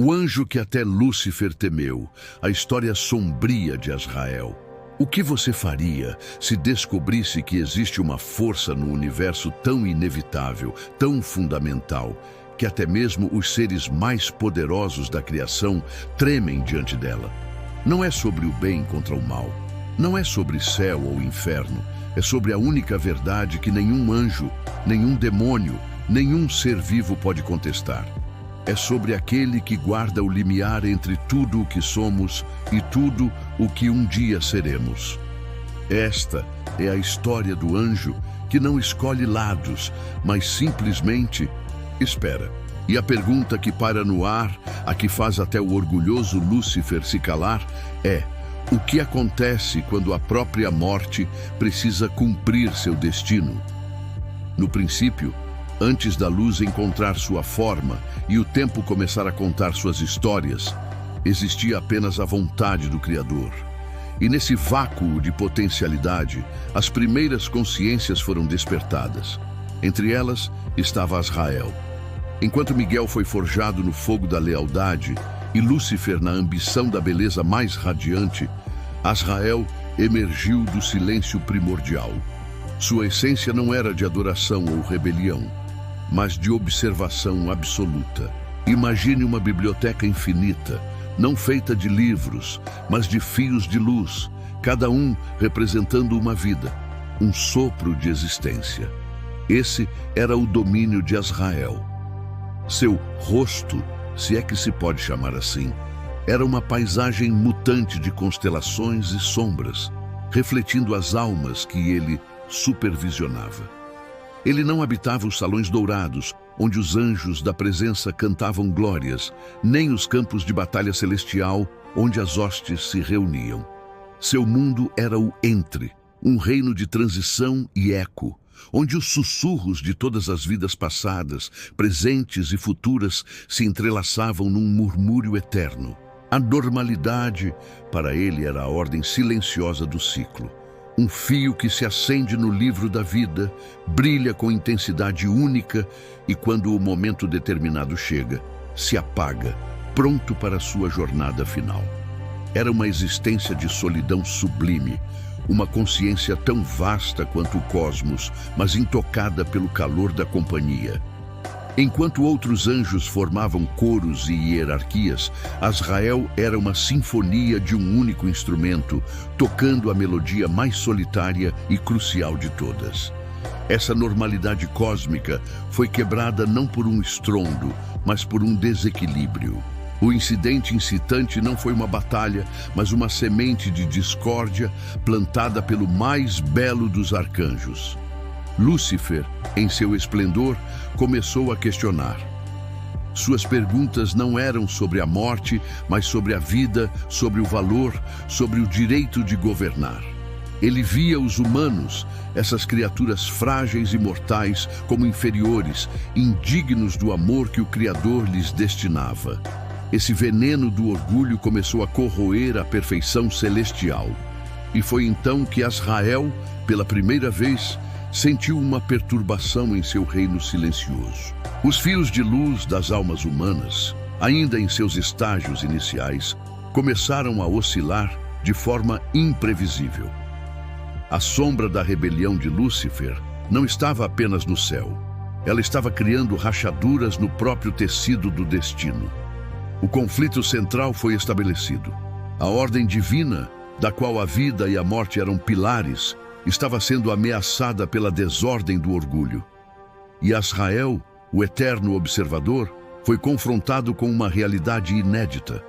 O anjo que até Lúcifer temeu, a história sombria de Azrael. O que você faria se descobrisse que existe uma força no universo tão inevitável, tão fundamental, que até mesmo os seres mais poderosos da criação tremem diante dela? Não é sobre o bem contra o mal, não é sobre céu ou inferno, é sobre a única verdade que nenhum anjo, nenhum demônio, nenhum ser vivo pode contestar. É sobre aquele que guarda o limiar entre tudo o que somos e tudo o que um dia seremos. Esta é a história do anjo que não escolhe lados, mas simplesmente espera. E a pergunta que paira no ar, a que faz até o orgulhoso Lúcifer se calar, é: o que acontece quando a própria morte precisa cumprir seu destino? No princípio, antes da luz encontrar sua forma e o tempo começar a contar suas histórias, existia apenas a vontade do Criador. E nesse vácuo de potencialidade, as primeiras consciências foram despertadas. Entre elas estava Azrael. Enquanto Miguel foi forjado no fogo da lealdade e Lúcifer na ambição da beleza mais radiante, Azrael emergiu do silêncio primordial. Sua essência não era de adoração ou rebelião, mas de observação absoluta. Imagine uma biblioteca infinita, não feita de livros, mas de fios de luz, cada um representando uma vida, um sopro de existência. Esse era o domínio de Azrael. Seu rosto, se é que se pode chamar assim, era uma paisagem mutante de constelações e sombras, refletindo as almas que ele supervisionava. Ele não habitava os salões dourados, onde os anjos da presença cantavam glórias, nem os campos de batalha celestial, onde as hostes se reuniam. Seu mundo era o entre, um reino de transição e eco, onde os sussurros de todas as vidas passadas, presentes e futuras se entrelaçavam num murmúrio eterno. A normalidade, para ele, era a ordem silenciosa do ciclo. Um fio que se acende no livro da vida, brilha com intensidade única e, quando o momento determinado chega, se apaga, pronto para a sua jornada final. Era uma existência de solidão sublime, uma consciência tão vasta quanto o cosmos, mas intocada pelo calor da companhia. Enquanto outros anjos formavam coros e hierarquias, Azrael era uma sinfonia de um único instrumento, tocando a melodia mais solitária e crucial de todas. Essa normalidade cósmica foi quebrada não por um estrondo, mas por um desequilíbrio. O incidente incitante não foi uma batalha, mas uma semente de discórdia plantada pelo mais belo dos arcanjos. Lúcifer, em seu esplendor, começou a questionar. Suas perguntas não eram sobre a morte, mas sobre a vida, sobre o valor, sobre o direito de governar. Ele via os humanos, essas criaturas frágeis e mortais, como inferiores, indignos do amor que o Criador lhes destinava. Esse veneno do orgulho começou a corroer a perfeição celestial. E foi então que Azrael, pela primeira vez, sentiu uma perturbação em seu reino silencioso. Os fios de luz das almas humanas, ainda em seus estágios iniciais, começaram a oscilar de forma imprevisível. A sombra da rebelião de Lúcifer não estava apenas no céu. Ela estava criando rachaduras no próprio tecido do destino. O conflito central foi estabelecido. A ordem divina, da qual a vida e a morte eram pilares, estava sendo ameaçada pela desordem do orgulho. E Azrael, o eterno observador, foi confrontado com uma realidade inédita.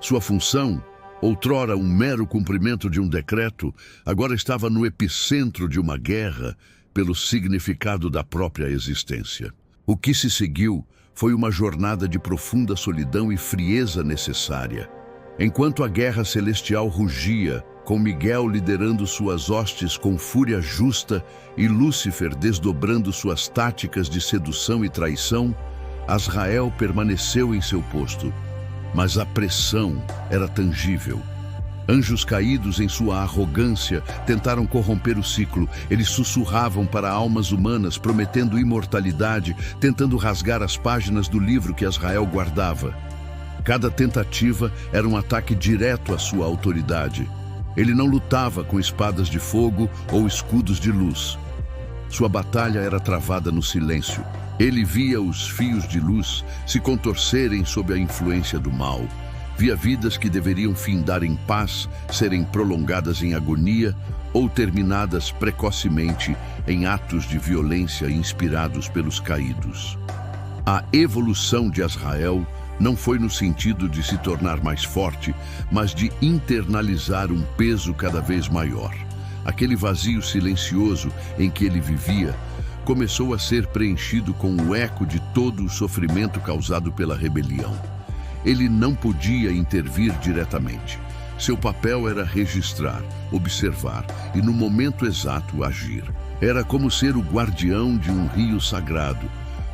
Sua função, outrora um mero cumprimento de um decreto, agora estava no epicentro de uma guerra pelo significado da própria existência. O que se seguiu foi uma jornada de profunda solidão e frieza necessária. Enquanto a guerra celestial rugia, com Miguel liderando suas hostes com fúria justa e Lúcifer desdobrando suas táticas de sedução e traição, Azrael permaneceu em seu posto. Mas a pressão era tangível. Anjos caídos em sua arrogância tentaram corromper o ciclo. Eles sussurravam para almas humanas, prometendo imortalidade, tentando rasgar as páginas do livro que Azrael guardava. Cada tentativa era um ataque direto à sua autoridade. Ele não lutava com espadas de fogo ou escudos de luz. Sua batalha era travada no silêncio. Ele via os fios de luz se contorcerem sob a influência do mal. Via vidas que deveriam findar em paz, serem prolongadas em agonia ou terminadas precocemente em atos de violência inspirados pelos caídos. A evolução de Azrael não foi no sentido de se tornar mais forte, mas de internalizar um peso cada vez maior. Aquele vazio silencioso em que ele vivia começou a ser preenchido com o eco de todo o sofrimento causado pela rebelião. Ele não podia intervir diretamente. Seu papel era registrar, observar e, no momento exato, agir. Era como ser o guardião de um rio sagrado,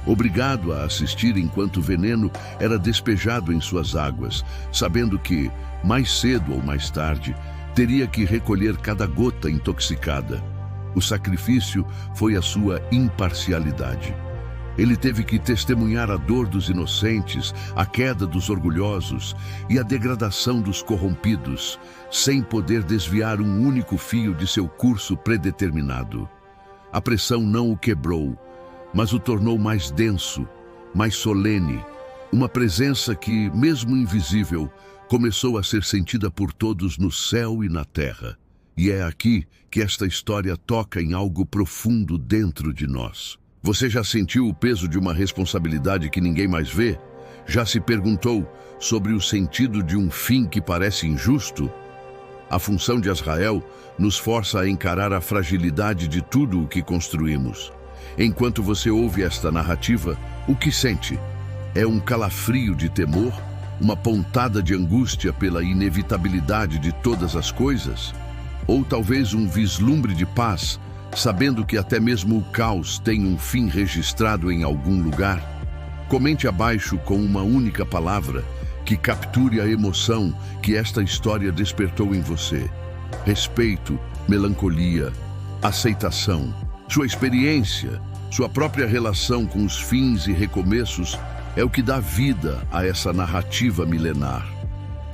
obrigado a assistir enquanto o veneno era despejado em suas águas, sabendo que, mais cedo ou mais tarde, teria que recolher cada gota intoxicada. O sacrifício foi a sua imparcialidade. Ele teve que testemunhar a dor dos inocentes, a queda dos orgulhosos e a degradação dos corrompidos, sem poder desviar um único fio de seu curso predeterminado. A pressão não o quebrou, mas o tornou mais denso, mais solene, uma presença que, mesmo invisível, começou a ser sentida por todos no céu e na terra. E é aqui que esta história toca em algo profundo dentro de nós. Você já sentiu o peso de uma responsabilidade que ninguém mais vê? Já se perguntou sobre o sentido de um fim que parece injusto? A função de Azrael nos força a encarar a fragilidade de tudo o que construímos. Enquanto você ouve esta narrativa, o que sente? É um calafrio de temor? Uma pontada de angústia pela inevitabilidade de todas as coisas? Ou talvez um vislumbre de paz, sabendo que até mesmo o caos tem um fim registrado em algum lugar? Comente abaixo com uma única palavra que capture a emoção que esta história despertou em você. Respeito, melancolia, aceitação. Sua experiência, sua própria relação com os fins e recomeços é o que dá vida a essa narrativa milenar.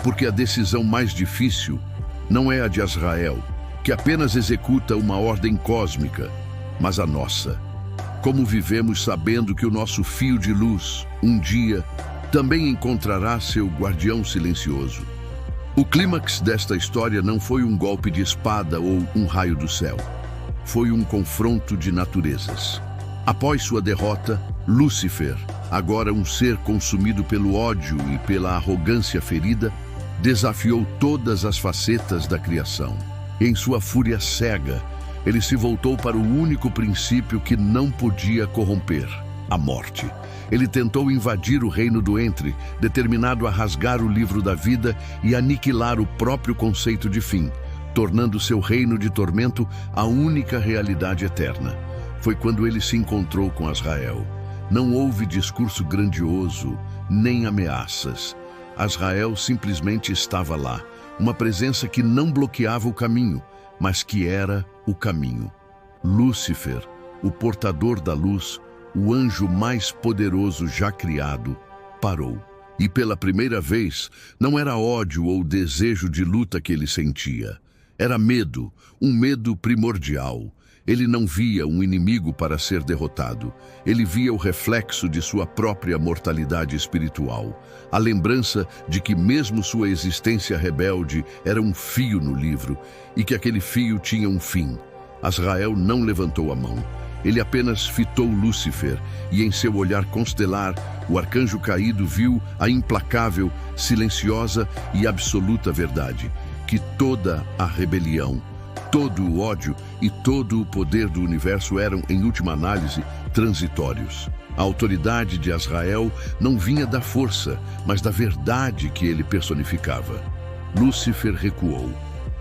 Porque a decisão mais difícil não é a de Azrael, que apenas executa uma ordem cósmica, mas a nossa. Como vivemos sabendo que o nosso fio de luz, um dia, também encontrará seu guardião silencioso. O clímax desta história não foi um golpe de espada ou um raio do céu. Foi um confronto de naturezas. Após sua derrota, Lúcifer, agora um ser consumido pelo ódio e pela arrogância ferida, desafiou todas as facetas da criação. Em sua fúria cega, ele se voltou para o único princípio que não podia corromper: a morte. Ele tentou invadir o reino do Entre, determinado a rasgar o livro da vida e aniquilar o próprio conceito de fim, tornando seu reino de tormento a única realidade eterna. Foi quando ele se encontrou com Azrael. Não houve discurso grandioso, nem ameaças. Azrael simplesmente estava lá, uma presença que não bloqueava o caminho, mas que era o caminho. Lúcifer, o portador da luz, o anjo mais poderoso já criado, parou. E pela primeira vez, não era ódio ou desejo de luta que ele sentia. Era medo, um medo primordial. Ele não via um inimigo para ser derrotado. Ele via o reflexo de sua própria mortalidade espiritual. A lembrança de que mesmo sua existência rebelde era um fio no livro e que aquele fio tinha um fim. Azrael não levantou a mão. Ele apenas fitou Lúcifer e em seu olhar constelar, o arcanjo caído viu a implacável, silenciosa e absoluta verdade, que toda a rebelião, todo o ódio e todo o poder do universo eram, em última análise, transitórios. A autoridade de Azrael não vinha da força, mas da verdade que ele personificava. Lúcifer recuou,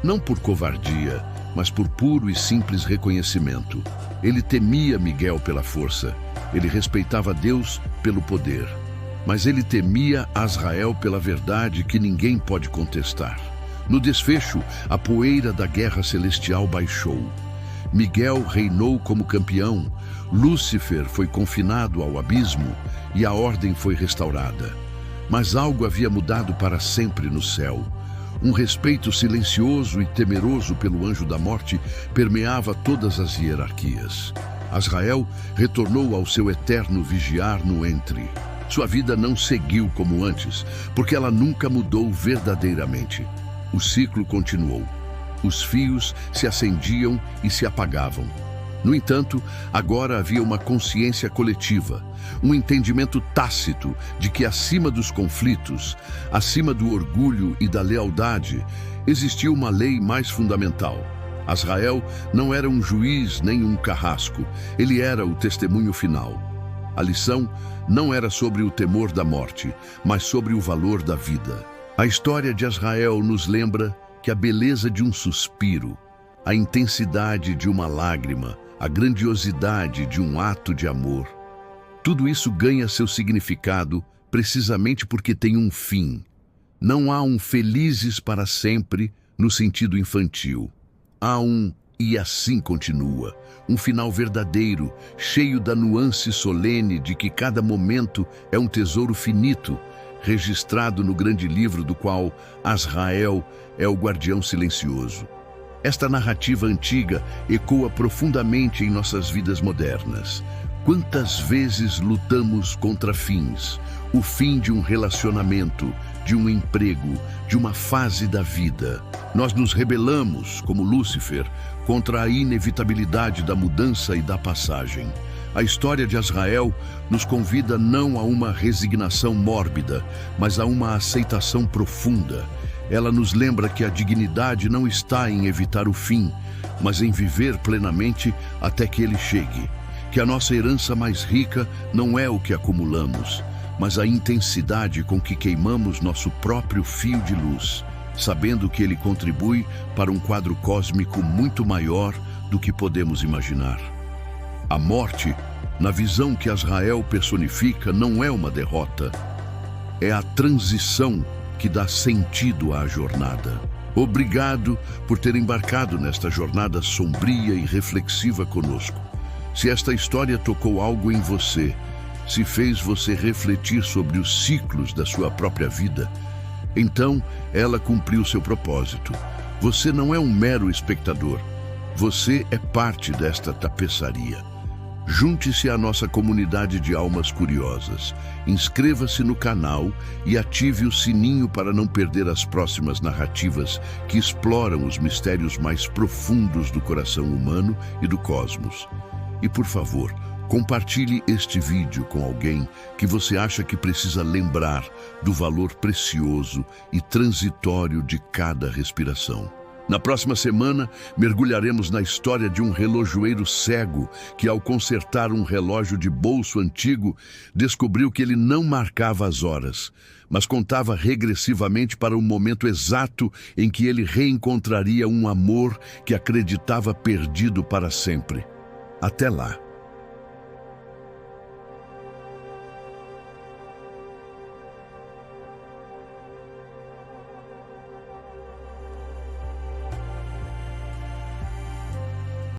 não por covardia, mas por puro e simples reconhecimento. Ele temia Miguel pela força, ele respeitava Deus pelo poder, mas ele temia Azrael pela verdade que ninguém pode contestar. No desfecho, a poeira da guerra celestial baixou. Miguel reinou como campeão, Lúcifer foi confinado ao abismo e a ordem foi restaurada. Mas algo havia mudado para sempre no céu. Um respeito silencioso e temeroso pelo anjo da morte permeava todas as hierarquias. Azrael retornou ao seu eterno vigiar no entre. Sua vida não seguiu como antes, porque ela nunca mudou verdadeiramente. O ciclo continuou. Os fios se acendiam e se apagavam. No entanto, agora havia uma consciência coletiva, um entendimento tácito de que acima dos conflitos, acima do orgulho e da lealdade, existia uma lei mais fundamental. Azrael não era um juiz nem um carrasco, ele era o testemunho final. A lição não era sobre o temor da morte, mas sobre o valor da vida. A história de Azrael nos lembra que a beleza de um suspiro, a intensidade de uma lágrima, a grandiosidade de um ato de amor, tudo isso ganha seu significado precisamente porque tem um fim. Não há um felizes para sempre no sentido infantil. Há um e assim continua, um final verdadeiro, cheio da nuance solene de que cada momento é um tesouro finito, registrado no grande livro do qual Azrael é o guardião silencioso. Esta narrativa antiga ecoa profundamente em nossas vidas modernas. Quantas vezes lutamos contra fins? O fim de um relacionamento, de um emprego, de uma fase da vida. Nós nos rebelamos, como Lúcifer, contra a inevitabilidade da mudança e da passagem. A história de Azrael nos convida não a uma resignação mórbida, mas a uma aceitação profunda. Ela nos lembra que a dignidade não está em evitar o fim, mas em viver plenamente até que ele chegue. Que a nossa herança mais rica não é o que acumulamos, mas a intensidade com que queimamos nosso próprio fio de luz, sabendo que ele contribui para um quadro cósmico muito maior do que podemos imaginar. A morte, na visão que Azrael personifica, não é uma derrota, é a transição que dá sentido à jornada. Obrigado por ter embarcado nesta jornada sombria e reflexiva conosco. Se esta história tocou algo em você, se fez você refletir sobre os ciclos da sua própria vida, então ela cumpriu seu propósito. Você não é um mero espectador, você é parte desta tapeçaria. Junte-se à nossa comunidade de almas curiosas, inscreva-se no canal e ative o sininho para não perder as próximas narrativas que exploram os mistérios mais profundos do coração humano e do cosmos. E por favor, compartilhe este vídeo com alguém que você acha que precisa lembrar do valor precioso e transitório de cada respiração. Na próxima semana, mergulharemos na história de um relojoeiro cego que, ao consertar um relógio de bolso antigo, descobriu que ele não marcava as horas, mas contava regressivamente para o momento exato em que ele reencontraria um amor que acreditava perdido para sempre. Até lá!